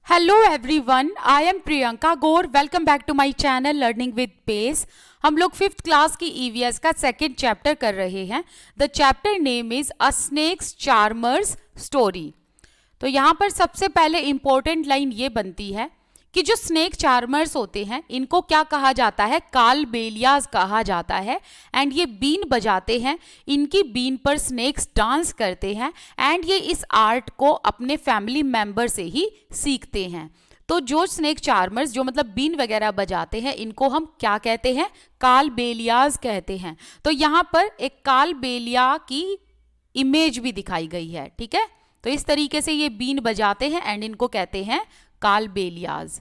Hello everyone, I am Priyanka Gaur. Welcome back to my channel learning with pace. हम लोग 5th class की EVS का second chapter कर रहे हैं। The chapter name is a snakes charmer's story. तो यहाँ पर सबसे पहले इंपॉर्टेंट लाइन ये बनती है कि जो स्नेक चार्मर्स होते हैं इनको क्या कहा जाता है? कालबेलियाज कहा जाता है। एंड ये बीन बजाते हैं, इनकी बीन पर स्नेक्स डांस करते हैं एंड ये इस आर्ट को अपने फैमिली मेंबर से ही सीखते हैं। तो जो स्नेक चार्मर्स जो मतलब बीन वगैरह बजाते हैं इनको हम क्या कहते हैं? कालबेलियाज कहते हैं। तो यहाँ पर एक कालबेलिया की इमेज भी दिखाई गई है, ठीक है। तो इस तरीके से ये बीन बजाते हैं एंड इनको कहते हैं कालबेलियाज।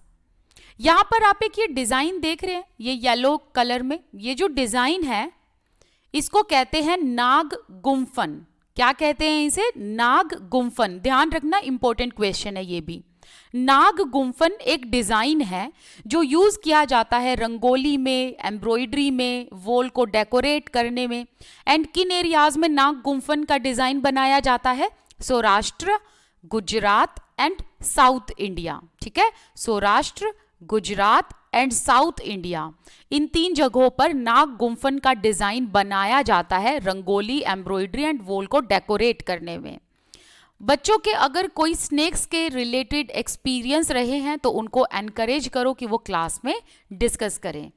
यहां पर आप एक ये डिजाइन देख रहे हैं, ये येलो कलर में ये जो डिजाइन है इसको कहते हैं नाग गुम्फन। क्या कहते हैं इसे? नाग गुम्फन। ध्यान रखना, इंपॉर्टेंट क्वेश्चन है ये भी। नाग गुम्फन एक डिजाइन है जो यूज किया जाता है रंगोली में, एम्ब्रॉयडरी में, वॉल को डेकोरेट करने में। एंड किन एरियाज में नाग गुम्फन का डिजाइन बनाया जाता है? Saurashtra, Gujarat and South India, ठीक है। Saurashtra, Gujarat and South India, इन 3 जगहों पर नाग गुम्फन का डिजाइन बनाया जाता है रंगोली, एम्ब्रॉयडरी एंड वॉल को डेकोरेट करने में। बच्चों के अगर कोई स्नेक्स के रिलेटेड एक्सपीरियंस रहे हैं तो उनको एनकरेज करो कि वो क्लास में डिस्कस करें।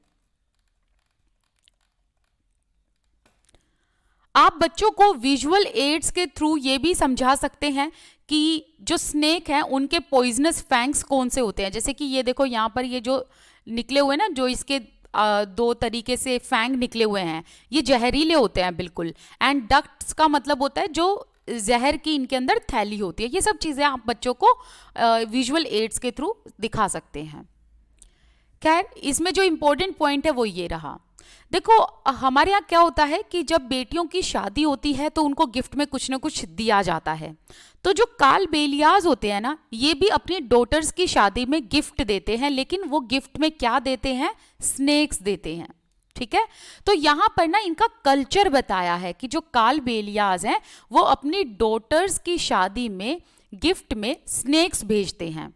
आप बच्चों को विजुअल एड्स के थ्रू ये भी समझा सकते हैं कि जो स्नेक हैं उनके पॉइजनस फैंग्स कौन से होते हैं। जैसे कि ये देखो यहाँ पर ये जो निकले हुए ना, जो इसके 2 तरीके से फैंग निकले हुए हैं, ये जहरीले होते हैं बिल्कुल। एंड डक्ट्स का मतलब होता है जो जहर की इनके अंदर थैली होती है। ये सब चीज़ें आप बच्चों को विजुअल एड्स के थ्रू दिखा सकते हैं। खैर, इसमें जो इम्पोर्टेंट पॉइंट है वो ये रहा। देखो, हमारे यहाँ क्या होता है कि जब बेटियों की शादी होती है तो उनको गिफ्ट में कुछ ना कुछ दिया जाता है। तो जो कालबेलियाज होते हैं ना, ये भी अपनी डॉटर्स की शादी में गिफ्ट देते हैं, लेकिन वो गिफ्ट में क्या देते हैं? स्नेक्स देते हैं, ठीक है। तो यहाँ पर ना इनका कल्चर बताया है कि जो कालबेलियाज हैं वो अपनी डॉटर्स की शादी में गिफ्ट में स्नेक्स भेजते हैं।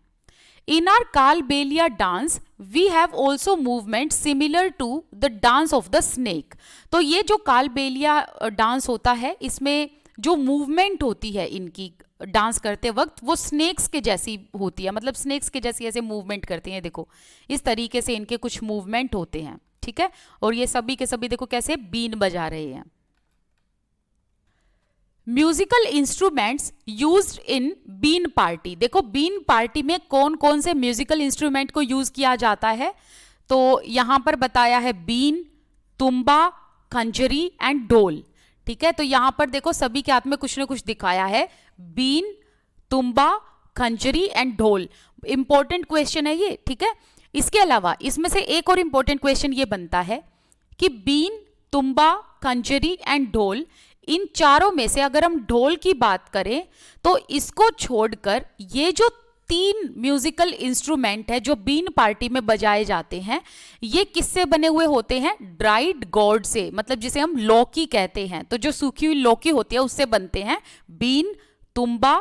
In our Kalbelia dance, we have also movement similar to the dance of the snake. तो ये जो कालबेलिया डांस होता है इसमें जो मूवमेंट होती है इनकी डांस करते वक्त वो स्नेक्स के जैसी होती है। मतलब स्नेक्स के जैसी ऐसे मूवमेंट करते हैं। देखो इस तरीके से इनके कुछ मूवमेंट होते हैं, ठीक है। और ये सभी के सभी देखो कैसे बीन बजा रहे हैं। म्यूजिकल इंस्ट्रूमेंट्स यूज्ड इन बीन पार्टी। देखो बीन पार्टी में कौन कौन से म्यूजिकल इंस्ट्रूमेंट को यूज किया जाता है? तो यहां पर बताया है बीन, तुम्बा, खंजरी एंड ढोल, ठीक है। तो यहां पर देखो सभी के हाथ में कुछ ना कुछ दिखाया है, बीन, तुम्बा, खंजरी एंड ढोल। इंपॉर्टेंट क्वेश्चन है ये, ठीक है। इसके अलावा इसमें से एक और इंपॉर्टेंट क्वेश्चन ये बनता है कि बीन, तुम्बा, खंजरी एंड ढोल, इन चारों में से अगर हम ढोल की बात करें तो इसको छोड़कर ये जो 3 म्यूजिकल इंस्ट्रूमेंट है जो बीन पार्टी में बजाए जाते हैं, ये किससे बने हुए होते हैं? ड्राइड गॉड से, मतलब जिसे हम लौकी कहते हैं। तो जो सूखी हुई लौकी होती है उससे बनते हैं बीन, तुम्बा,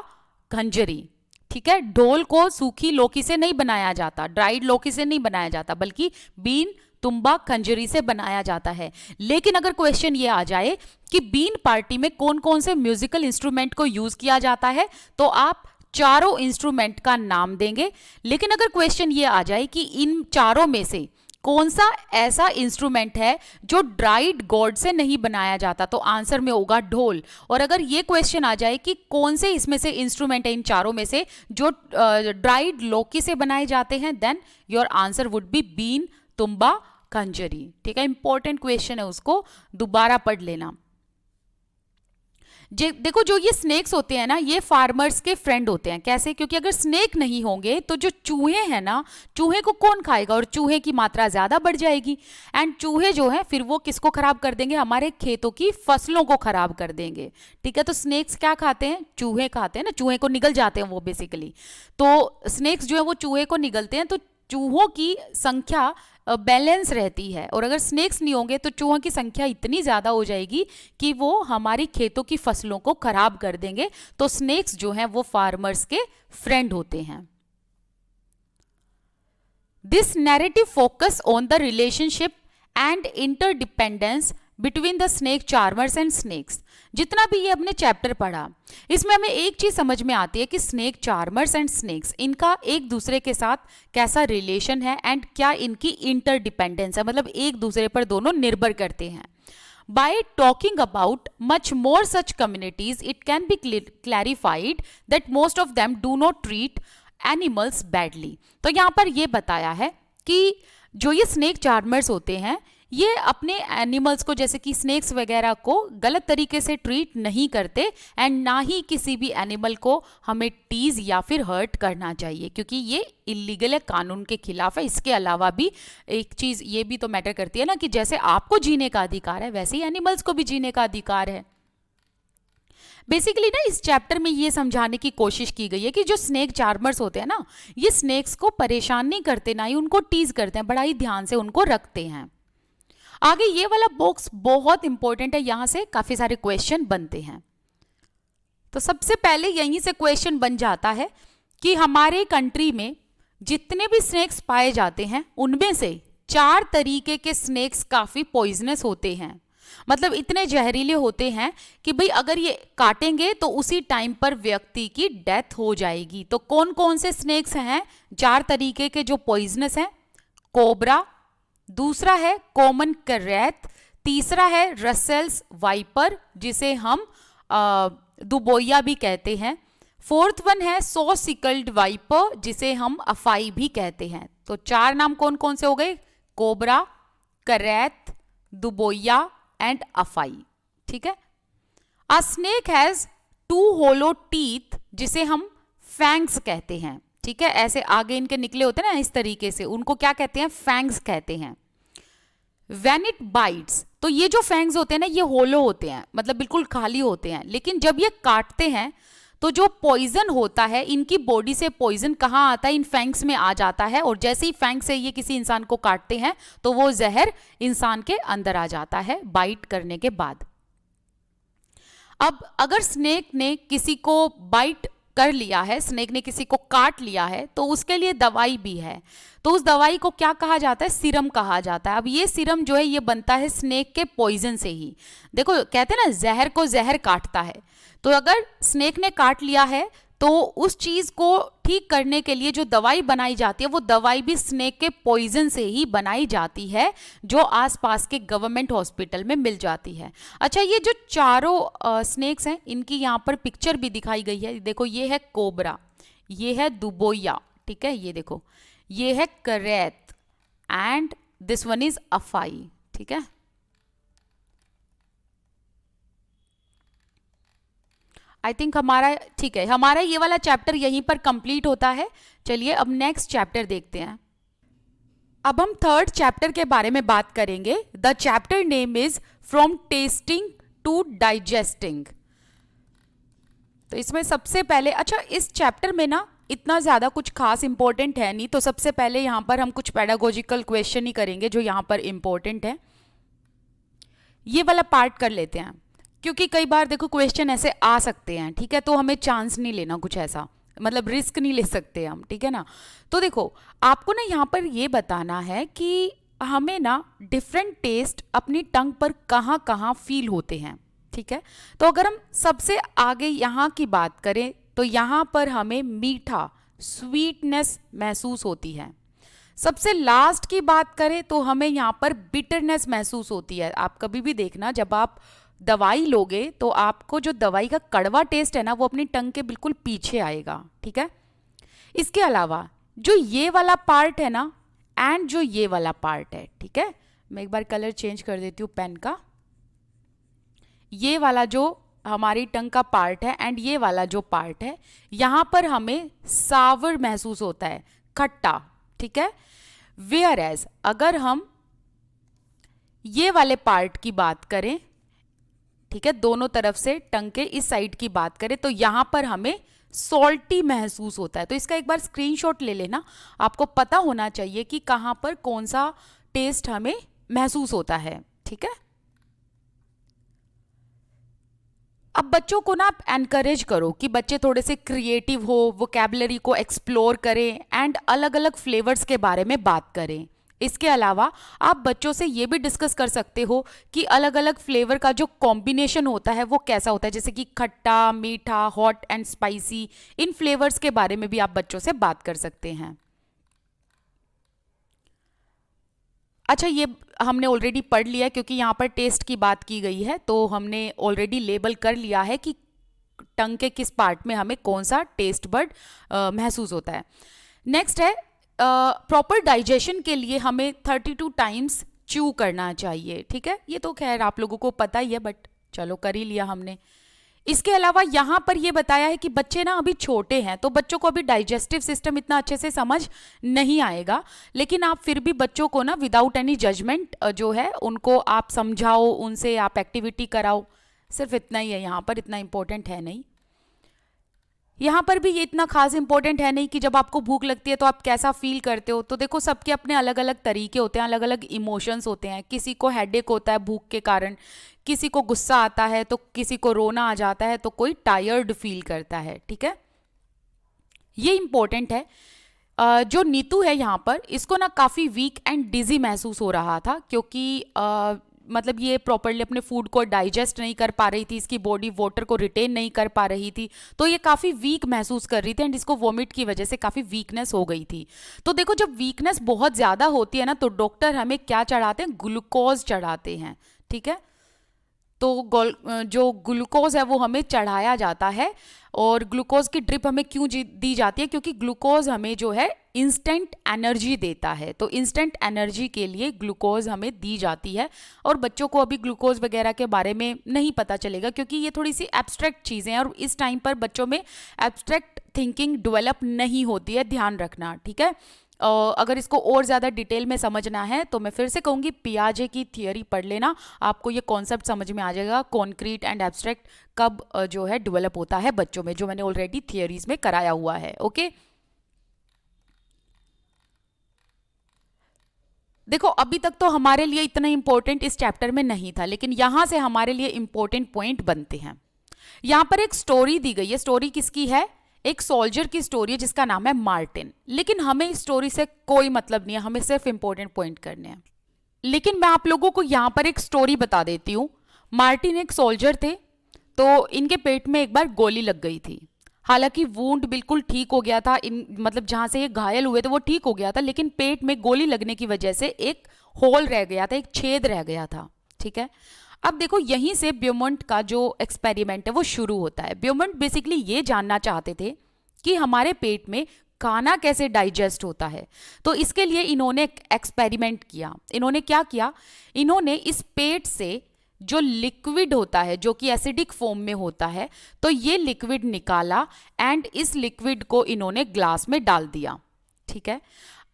खंजरी, ठीक है। ढोल को सूखी लौकी से नहीं बनाया जाता, ड्राइड लौकी से नहीं बनाया जाता, बल्कि बीन, तुम्बा, खंजरी से बनाया जाता है। लेकिन अगर क्वेश्चन ये आ जाए कि बीन पार्टी में कौन कौन से म्यूजिकल इंस्ट्रूमेंट को यूज किया जाता है तो आप चारों इंस्ट्रूमेंट का नाम देंगे। लेकिन अगर क्वेश्चन ये आ जाए कि इन चारों में से कौन सा ऐसा इंस्ट्रूमेंट है जो ड्राइड गॉड से नहीं बनाया जाता तो आंसर में होगा ढोल। और अगर ये क्वेश्चन आ जाए कि कौन से इसमें से इंस्ट्रूमेंट है इन चारों में से जो ड्राइड लौकी से बनाए जाते हैं, then your answer would be बीन, तुम्बा, खंजरी, ठीक है। इंपॉर्टेंट क्वेश्चन है, उसको दोबारा पढ़ लेना। देखो जो ये स्नेक्स होते हैं ना, ये फार्मर्स के फ्रेंड होते हैं। कैसे? क्योंकि अगर स्नेक नहीं होंगे तो जो चूहे हैं ना, चूहे को कौन खाएगा? और चूहे की मात्रा ज्यादा बढ़ जाएगी एंड चूहे जो है फिर वो किसको खराब कर देंगे? हमारे खेतों की फसलों को खराब कर देंगे, ठीक है। तो स्नेक्स क्या खाते हैं? चूहे खाते हैं ना, चूहे को निगल जाते हैं वो बेसिकली। तो स्नेक्स जो है वो चूहे को निगलते हैं, तो चूहों की संख्या बैलेंस रहती है। और अगर स्नेक्स नहीं होंगे तो चूहों की संख्या इतनी ज़्यादा हो जाएगी कि वो हमारी खेतों की फसलों को खराब कर देंगे। तो स्नेक्स जो हैं वो फार्मर्स के फ्रेंड होते हैं। This narrative focus on the relationship and interdependence between the snake charmers and snacks. जितना भी ये हमने चैप्टर पढ़ा, इसमें हमें एक चीज समझ में आती है कि स्नेक चार्मर्स एंड स्नेक्स, इनका एक दूसरे के साथ कैसा रिलेशन है एंड क्या इनकी इंटरडिपेंडेंस है, मतलब एक दूसरे पर दोनों निर्भर करते हैं। By talking about much more such communities, it can be clarified that most of them do not treat animals badly। तो यहाँ पर ये बताया है कि जो ये स्नेक चार्मर्स होते हैं, ये अपने एनिमल्स को, जैसे कि स्नेक्स वगैरह को, गलत तरीके से ट्रीट नहीं करते एंड ना ही किसी भी एनिमल को हमें टीज या फिर हर्ट करना चाहिए, क्योंकि ये इलीगल है, कानून के खिलाफ है। इसके अलावा भी एक चीज ये भी तो मैटर करती है ना कि जैसे आपको जीने का अधिकार है वैसे ही एनिमल्स को भी जीने का अधिकार है। बेसिकली ना इस चैप्टर में ये समझाने की कोशिश की गई है कि जो स्नेक चार्मर्स होते हैं ना, ये स्नेक्स को परेशान नहीं करते, ना ही उनको टीज करते हैं, बड़ा ही ध्यान से उनको रखते हैं। आगे ये वाला बॉक्स बहुत इंपॉर्टेंट है, यहां से काफी सारे क्वेश्चन बनते हैं। तो सबसे पहले यहीं से क्वेश्चन बन जाता है कि हमारे कंट्री में जितने भी स्नेक्स पाए जाते हैं उनमें से 4 तरीके के स्नेक्स काफी पॉइजनस होते हैं, मतलब इतने जहरीले होते हैं कि भाई अगर ये काटेंगे तो उसी टाइम पर व्यक्ति की डेथ हो जाएगी। तो कौन कौन से स्नेक्स हैं 4 तरीके के जो पॉइजनस हैं? कोबरा, दूसरा है कॉमन करैत, तीसरा है रसेल्स वाइपर जिसे हम दुबोया भी कहते हैं, फोर्थ वन है सो सिकल्ड वाइपर जिसे हम अफाई भी कहते हैं। तो 4 नाम कौन कौन से हो गए? कोबरा, करैत, दुबोया एंड अफाई। ठीक है। A snake has 2 hollow teeth जिसे हम फैंग्स कहते हैं। ठीक है, ऐसे आगे इनके निकले होते हैं ना इस तरीके से, उनको क्या कहते हैं? फैंग्स कहते हैं। When it bites, तो ये जो फैंग्स होते हैं ना, ये होलो होते हैं, मतलब बिल्कुल खाली होते हैं, लेकिन जब ये काटते हैं तो जो पॉइजन होता है, इनकी बॉडी से पॉइजन कहाँ आता है? इन फैंग्स में आ जाता है, और जैसे ही फैंग से ये किसी इंसान को काटते हैं तो वो जहर इंसान के अंदर आ जाता है बाइट करने के बाद। अब अगर स्नेक ने किसी को बाइट कर लिया है, स्नेक ने किसी को काट लिया है, तो उसके लिए दवाई भी है। तो उस दवाई को क्या कहा जाता है? सीरम कहा जाता है। अब ये सीरम जो है ये बनता है स्नेक के पॉइजन से ही। देखो कहते हैं ना जहर को जहर काटता है, तो अगर स्नेक ने काट लिया है तो उस चीज को ठीक करने के लिए जो दवाई बनाई जाती है वो दवाई भी स्नेक के पॉइजन से ही बनाई जाती है, जो आसपास के गवर्नमेंट हॉस्पिटल में मिल जाती है। अच्छा, ये जो चारों स्नेक्स हैं इनकी यहाँ पर पिक्चर भी दिखाई गई है। देखो ये है कोबरा, ये है दुबोया, ठीक है, ये देखो ये है करैत एंड दिस वन इज अफाई। ठीक है, आई थिंक हमारा ठीक है, हमारा ये वाला चैप्टर यहीं पर कंप्लीट होता है। चलिए अब नेक्स्ट चैप्टर देखते हैं। अब हम 3rd चैप्टर के बारे में बात करेंगे। The chapter name is from tasting to digesting. तो इसमें सबसे पहले, अच्छा इस चैप्टर में ना इतना ज़्यादा कुछ खास इंपॉर्टेंट है नहीं, तो सबसे पहले यहाँ पर हम कुछ पेडागोजिकल क्वेश्चन ही करेंगे जो यहाँ पर इंपॉर्टेंट है। ये वाला पार्ट कर लेते हैं, क्योंकि कई बार देखो क्वेश्चन ऐसे आ सकते हैं, ठीक है, तो हमें चांस नहीं लेना कुछ ऐसा, मतलब रिस्क नहीं ले सकते हम, ठीक है ना। तो देखो आपको ना यहाँ पर ये बताना है कि हमें ना डिफरेंट टेस्ट अपनी टंग पर कहाँ कहाँ फील होते हैं, ठीक है। तो अगर हम सबसे आगे यहाँ की बात करें तो यहाँ पर हमें मीठा, स्वीटनेस महसूस होती है। सबसे लास्ट की बात करें तो हमें यहाँ पर बिटरनेस महसूस होती है। आप कभी भी देखना जब आप दवाई लोगे तो आपको जो दवाई का कड़वा टेस्ट है ना वो अपनी टंग के बिल्कुल पीछे आएगा, ठीक है। इसके अलावा जो ये वाला पार्ट है ना एंड जो ये वाला पार्ट है, ठीक है, मैं एक बार कलर चेंज कर देती हूँ पेन का। ये वाला जो हमारी टंग का पार्ट है एंड ये वाला जो पार्ट है, यहाँ पर हमें सावर महसूस होता है, खट्टा, ठीक है। वेयर एज अगर हम ये वाले पार्ट की बात करें, ठीक है, दोनों तरफ से टंग के इस साइड की बात करें तो यहाँ पर हमें सॉल्टी महसूस होता है। तो इसका एक बार स्क्रीनशॉट ले लेना, आपको पता होना चाहिए कि कहाँ पर कौन सा टेस्ट हमें महसूस होता है, ठीक है। अब बच्चों को ना आप एनकरेज करो कि बच्चे थोड़े से क्रिएटिव हो, वोकैबुलरी को एक्सप्लोर करें एंड अलग अलग फ्लेवर्स के बारे में बात करें। इसके अलावा आप बच्चों से ये भी डिस्कस कर सकते हो कि अलग अलग फ्लेवर का जो कॉम्बिनेशन होता है वो कैसा होता है, जैसे कि खट्टा, मीठा, hot and spicy. In flavours के बारे में भी आप बच्चों से बात कर सकते हैं। अच्छा, ये हमने ऑलरेडी पढ़ लिया है क्योंकि यहाँ पर टेस्ट की बात की गई है, तो हमने ऑलरेडी लेबल कर लिया है कि टंग के किस पार्ट में हमें कौन सा टेस्ट बर्ड महसूस होता है। नेक्स्ट है प्रॉपर डाइजेशन के लिए हमें 32 टाइम्स च्यू करना चाहिए। ठीक है, ये तो खैर आप लोगों को पता ही है, बट चलो कर ही लिया हमने। इसके अलावा यहाँ पर ये बताया है कि बच्चे ना अभी छोटे हैं, तो बच्चों को अभी डाइजेस्टिव सिस्टम इतना अच्छे से समझ नहीं आएगा, लेकिन आप फिर भी बच्चों को ना विदाउट एनी जजमेंट जो है उनको आप समझाओ, उनसे आप एक्टिविटी कराओ, सिर्फ इतना ही है यहाँ पर, इतना इंपॉर्टेंट है नहीं। यहाँ पर भी ये इतना खास इंपॉर्टेंट है नहीं कि जब आपको भूख लगती है तो आप कैसा फील करते हो। तो देखो, सबके अपने अलग अलग तरीके होते हैं, अलग अलग इमोशंस होते हैं। किसी को हेडेक होता है भूख के कारण, किसी को गुस्सा आता है, तो किसी को रोना आ जाता है, तो कोई टायर्ड फील करता है। ठीक है, ये इंपॉर्टेंट है। जो नीतू है यहाँ पर, इसको ना काफ़ी वीक एंड डिजी महसूस हो रहा था क्योंकि मतलब ये प्रॉपरली अपने फूड को डाइजेस्ट नहीं कर पा रही थी, इसकी बॉडी वाटर को रिटेन नहीं कर पा रही थी, तो ये काफ़ी वीक महसूस कर रही थी एंड इसको वॉमिट की वजह से काफ़ी वीकनेस हो गई थी। तो देखो, जब वीकनेस बहुत ज़्यादा होती है ना, तो डॉक्टर हमें क्या चढ़ाते हैं, ग्लूकोज चढ़ाते हैं। ठीक है, तो जो ग्लूकोज है वो हमें चढ़ाया जाता है, और ग्लूकोज की ड्रिप हमें क्यों दी जाती है, क्योंकि ग्लूकोज हमें जो है इंस्टेंट एनर्जी देता है। तो इंस्टेंट एनर्जी के लिए ग्लूकोज हमें दी जाती है, और बच्चों को अभी ग्लूकोज वगैरह के बारे में नहीं पता चलेगा क्योंकि ये थोड़ी सी एब्स्ट्रैक्ट चीज़ें हैं, और इस टाइम पर बच्चों में एब्स्ट्रैक्ट थिंकिंग डेवलप नहीं होती है, ध्यान रखना। ठीक है, अगर इसको और ज़्यादा डिटेल में समझना है तो मैं फिर से कहूँगी पियाजे की थियरी पढ़ लेना, आपको ये कॉन्सेप्ट समझ में आ जाएगा, कॉन्क्रीट एंड एब्स्ट्रैक्ट कब जो है डेवलप होता है बच्चों में, जो मैंने ऑलरेडी थियरीज में कराया हुआ है। ओके, देखो अभी तक तो हमारे लिए इतना इंपॉर्टेंट इस चैप्टर में नहीं था, लेकिन यहां से हमारे लिए इंपॉर्टेंट पॉइंट बनते हैं। यहां पर एक स्टोरी दी गई है। स्टोरी किसकी है? एक सोल्जर की स्टोरी है जिसका नाम है मार्टिन। लेकिन हमें इस स्टोरी से कोई मतलब नहीं है, हमें सिर्फ इंपॉर्टेंट पॉइंट करने हैं। लेकिन मैं आप लोगों को यहां पर एक स्टोरी बता देती हूँ। मार्टिन एक सोल्जर थे, तो इनके पेट में एक बार गोली लग गई थी। हालांकि वूंड बिल्कुल ठीक हो गया था, इन मतलब जहां से ये घायल हुए थे वो ठीक हो गया था, लेकिन पेट में गोली लगने की वजह से एक होल रह गया था, एक छेद रह गया था। ठीक है, अब देखो यहीं से ब्यूमंट का जो एक्सपेरिमेंट है वो शुरू होता है। ब्यूमंट बेसिकली ये जानना चाहते थे कि हमारे पेट में खाना कैसे डाइजेस्ट होता है। तो इसके लिए इन्होंने एक एक्सपेरिमेंट किया। इन्होंने क्या किया, इन्होंने इस पेट से जो लिक्विड होता है, जो कि एसिडिक फॉर्म में होता है, तो ये लिक्विड निकाला एंड इस लिक्विड को इन्होंने ग्लास में डाल दिया। ठीक है,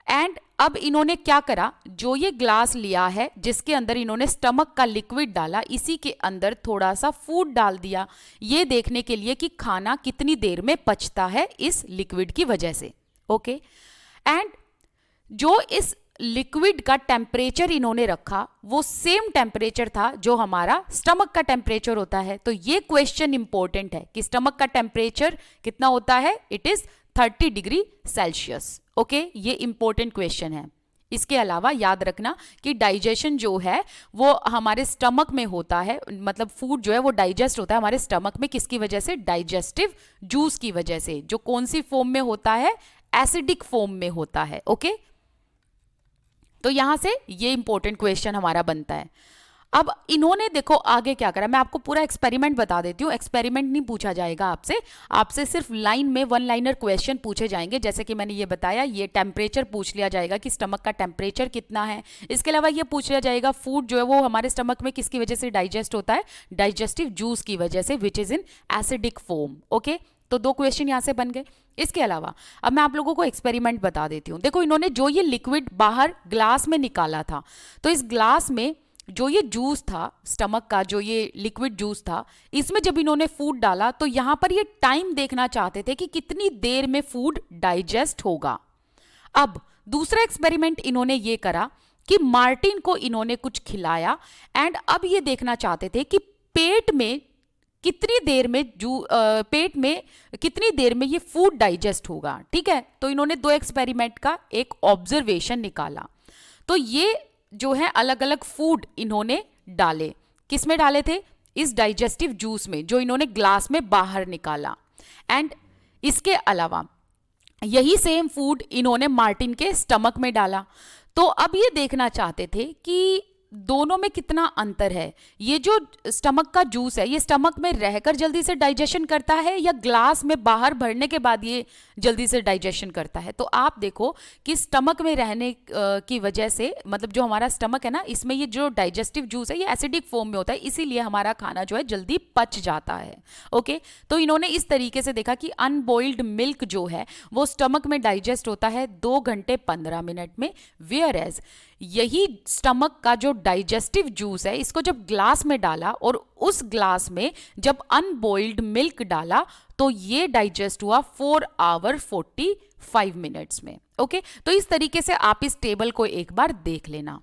एंड अब इन्होंने क्या करा, जो ये ग्लास लिया है जिसके अंदर इन्होंने स्टमक का लिक्विड डाला, इसी के अंदर थोड़ा सा फूड डाल दिया, ये देखने के लिए कि खाना कितनी देर में पचता है इस लिक्विड की वजह से। ओके, एंड जो इस लिक्विड का टेम्परेचर इन्होंने रखा वो सेम टेम्परेचर था जो हमारा स्टमक का टेम्परेचर होता है। तो ये क्वेश्चन इंपॉर्टेंट है कि स्टमक का टेम्परेचर कितना होता है, it is 30 degree Celsius. Okay, ये इंपॉर्टेंट क्वेश्चन है। इसके अलावा याद रखना कि डाइजेशन जो है वो हमारे स्टमक में होता है, मतलब फूड जो है वो डाइजेस्ट होता है हमारे स्टमक में, किसकी वजह से, डाइजेस्टिव जूस की वजह से, जो कौन सी फॉर्म में होता है, एसिडिक फॉर्म में होता है। ओके, तो यहां से ये इंपॉर्टेंट क्वेश्चन हमारा बनता है। अब इन्होंने देखो आगे क्या करा, मैं आपको पूरा एक्सपेरिमेंट बता देती हूँ। एक्सपेरिमेंट नहीं पूछा जाएगा आपसे सिर्फ लाइन में वन लाइनर क्वेश्चन पूछे जाएंगे। जैसे कि मैंने ये बताया, ये टेम्परेचर पूछ लिया जाएगा कि स्टमक का टेम्परेचर कितना है। इसके अलावा ये पूछ लिया जाएगा फूड जो है वो हमारे स्टमक में किसकी वजह से डाइजेस्ट होता है, डाइजेस्टिव जूस की वजह से, which is in acidic form. Okay, तो 2 क्वेश्चन यहाँ से बन गए। इसके अलावा अब मैं आप लोगों को एक्सपेरिमेंट बता देती हूँ। देखो इन्होंने जो ये लिक्विड बाहर ग्लास में निकाला था, तो इस ग्लास में जो ये जूस था, स्टमक का जो ये लिक्विड जूस था, इसमें जब इन्होंने फूड डाला तो यहाँ पर ये टाइम देखना चाहते थे कि कितनी देर में फूड डाइजेस्ट होगा। अब दूसरा एक्सपेरिमेंट इन्होंने ये करा कि मार्टिन को इन्होंने कुछ खिलाया एंड अब ये देखना चाहते थे कि पेट में कितनी देर में पेट में कितनी देर में ये फूड डाइजेस्ट होगा। ठीक है, तो इन्होंने दो एक्सपेरिमेंट का एक ऑब्जर्वेशन निकाला। तो ये जो है अलग अलग फूड इन्होंने डाले, किस में डाले थे, इस डाइजेस्टिव जूस में जो इन्होंने ग्लास में बाहर निकाला। एंड इसके अलावा यही सेम फूड इन्होंने मार्टिन के स्टमक में डाला। तो अब ये देखना चाहते थे कि दोनों में कितना अंतर है। ये जो स्टमक का जूस है ये स्टमक में रहकर जल्दी से डाइजेशन करता है या ग्लास में बाहर भरने के बाद ये जल्दी से डाइजेशन करता है। तो आप देखो कि स्टमक में रहने की वजह से, मतलब जो हमारा स्टमक है ना, इसमें ये जो डाइजेस्टिव जूस है ये एसिडिक फॉर्म में होता है, इसीलिए हमारा खाना जो है जल्दी पच जाता है। ओके, तो इन्होंने इस तरीके से देखा कि अनबॉइल्ड मिल्क जो है वो स्टमक में डाइजेस्ट होता है 2 घंटे 15 मिनट में, वेयर एज यही स्टमक का जो डाइजेस्टिव जूस है इसको जब ग्लास में डाला और उस ग्लास में जब अनबॉइल्ड मिल्क डाला तो ये डाइजेस्ट हुआ 4 आवर 45 मिनट्स में। ओके, तो इस तरीके से आप इस टेबल को एक बार देख लेना।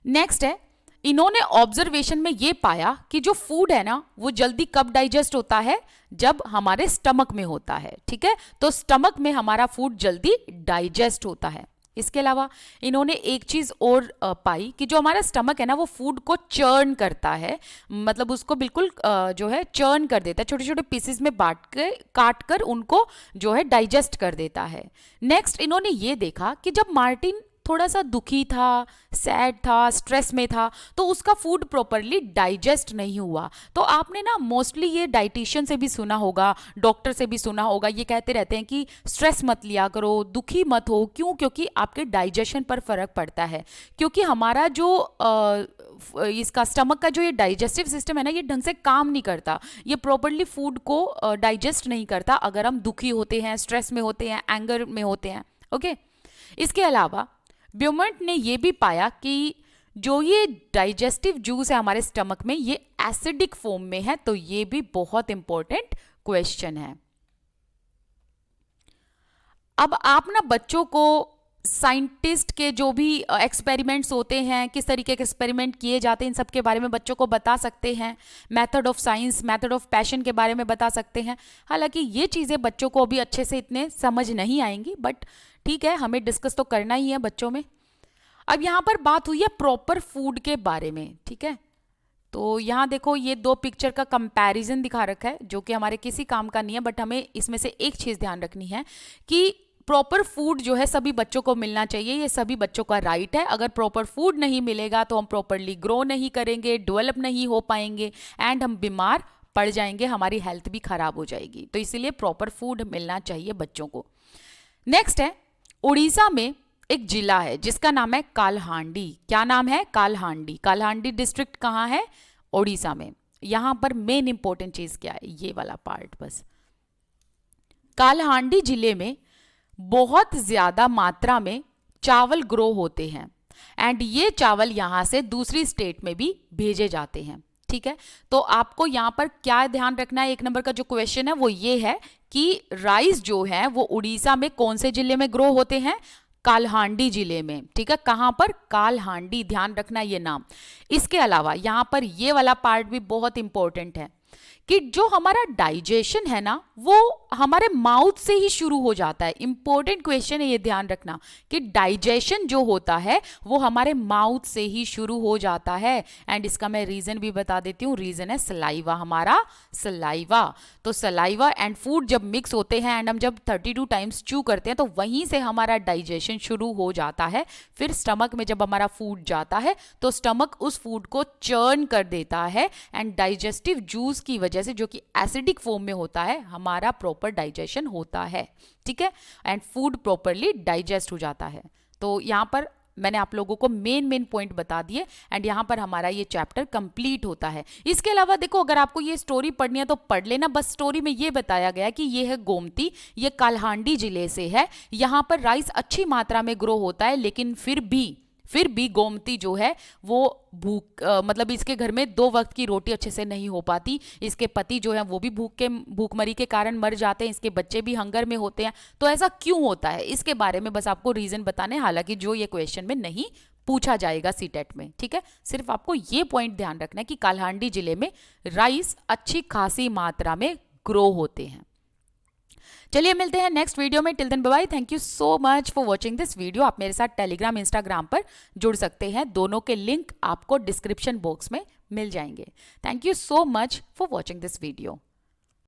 नेक्स्ट है, इन्होंने ऑब्जर्वेशन में ये पाया कि जो फूड है ना वो जल्दी कब डाइजेस्ट होता है, जब हमारे स्टमक में होता है। ठीक है, तो स्टमक में हमारा फूड जल्दी डाइजेस्ट होता है। इसके अलावा इन्होंने एक चीज और पाई कि जो हमारा स्टमक है ना वो फूड को चर्न करता है, मतलब उसको बिल्कुल जो है चर्न कर देता है, छोटे छोटे पीसेस में बांट के काट कर उनको जो है डाइजेस्ट कर देता है। नेक्स्ट इन्होंने ये देखा कि जब मार्टिन थोड़ा सा दुखी था, सैड था, स्ट्रेस में था, तो उसका फूड प्रॉपरली डाइजेस्ट नहीं हुआ। तो आपने ना मोस्टली ये डाइटिशियन से भी सुना होगा, डॉक्टर से भी सुना होगा, ये कहते रहते हैं कि स्ट्रेस मत लिया करो, दुखी मत हो। क्यों? क्योंकि आपके डाइजेशन पर फर्क पड़ता है, क्योंकि हमारा जो इसका स्टमक का जो ये डाइजेस्टिव सिस्टम है ना ये ढंग से काम नहीं करता, ये प्रॉपरली फूड को डाइजेस्ट नहीं करता अगर हम दुखी होते हैं, स्ट्रेस में होते हैं, एंगर में होते हैं। ओके, इसके अलावा ब्यूमंट ने यह भी पाया कि जो ये डाइजेस्टिव जूस है हमारे स्टमक में ये एसिडिक फॉर्म में है। तो ये भी बहुत इंपॉर्टेंट क्वेश्चन है। अब आप ना बच्चों को साइंटिस्ट के जो भी एक्सपेरिमेंट्स होते हैं, किस तरीके के एक्सपेरिमेंट किए जाते हैं, इन सब के बारे में बच्चों को बता सकते हैं। Method of science, method of passion के बारे में बता सकते हैं। हालांकि ये चीज़ें बच्चों को अभी अच्छे से इतने समझ नहीं आएंगी, बट ठीक है, हमें डिस्कस तो करना ही है बच्चों में। अब यहाँ पर बात हुई है प्रॉपर फूड के बारे में। ठीक है, तो यहाँ देखो ये 2 पिक्चर का कंपैरिजन दिखा रखा है जो कि हमारे किसी काम का नहीं है, बट हमें इसमें से एक चीज़ ध्यान रखनी है कि प्रॉपर फूड जो है सभी बच्चों को मिलना चाहिए, ये सभी बच्चों का राइट है। अगर प्रॉपर फूड नहीं मिलेगा तो हम प्रॉपरली ग्रो नहीं करेंगे, डेवलप नहीं हो पाएंगे एंड हम बीमार पड़ जाएंगे, हमारी हेल्थ भी खराब हो जाएगी। तो इसीलिए प्रॉपर फूड मिलना चाहिए बच्चों को। नेक्स्ट है, उड़ीसा में एक जिला है जिसका नाम है कालहांडी। क्या नाम है? कालहांडी। कालहांडी डिस्ट्रिक्ट कहाँ है? उड़ीसा में। यहां पर मेन इंपॉर्टेंट चीज क्या है, ये वाला पार्ट बस। कालहांडी जिले में बहुत ज्यादा मात्रा में चावल ग्रो होते हैं एंड ये चावल यहां से दूसरी स्टेट में भी भेजे जाते हैं। ठीक है, तो आपको यहां पर क्या ध्यान रखना है, 1 नंबर का जो क्वेश्चन है वो ये है कि राइस जो है वो उड़ीसा में कौन से जिले में ग्रो होते हैं? कालहांडी जिले में। ठीक है, कहां पर? कालहांडी, ध्यान रखना ये नाम। इसके अलावा यहां पर ये वाला पार्ट भी बहुत इंपॉर्टेंट है कि जो हमारा डाइजेशन है ना वो हमारे माउथ से ही शुरू हो जाता है। इंपॉर्टेंट क्वेश्चन है, ये ध्यान रखना कि डाइजेशन जो होता है वो हमारे माउथ से ही शुरू हो जाता है। एंड इसका मैं रीजन भी बता देती हूँ, रीजन है सलाइवा, हमारा सलाइवा। तो सलाइवा एंड फूड जब मिक्स होते हैं एंड हम जब 32 टाइम्स च्यू करते हैं तो वहीं से हमारा डाइजेशन शुरू हो जाता है। फिर स्टमक में जब हमारा फूड जाता है तो स्टमक उस फूड को चर्न कर देता है एंड डाइजेस्टिव जूस की वजह से, जो कि एसिडिक फॉर्म में होता है, हमारा प्रॉपर डाइजेशन होता है। ठीक है, एंड फूड प्रॉपरली डाइजेस्ट हो जाता है। तो यहां पर मैंने आप लोगों को मेन पॉइंट बता दिए एंड यहां पर हमारा ये चैप्टर कंप्लीट होता है। इसके अलावा देखो, अगर आपको ये स्टोरी पढ़नी है तो पढ़ लेना। बस स्टोरी में ये बताया गया कि ये है गोमती, ये कालहांडी जिले से है। यहां पर राइस अच्छी मात्रा में ग्रो होता है, लेकिन फिर भी गोमती जो है वो मतलब इसके घर में 2 वक्त की रोटी अच्छे से नहीं हो पाती। इसके पति जो है वो भी भूखमरी के कारण मर जाते हैं, इसके बच्चे भी हंगर में होते हैं। तो ऐसा क्यों होता है, इसके बारे में बस आपको रीजन बताने, हालांकि जो ये क्वेश्चन में नहीं पूछा जाएगा सीटेट में, ठीक है। सिर्फ आपको ये पॉइंट ध्यान रखना है कि कालाहांडी जिले में राइस अच्छी खासी मात्रा में ग्रो होते हैं। चलिए मिलते हैं नेक्स्ट वीडियो में। Till then bye bye. Thank you so much for watching this video. आप मेरे साथ टेलीग्राम इंस्टाग्राम पर जुड़ सकते हैं, दोनों के लिंक आपको डिस्क्रिप्शन बॉक्स में मिल जाएंगे। Thank you so much for watching this video.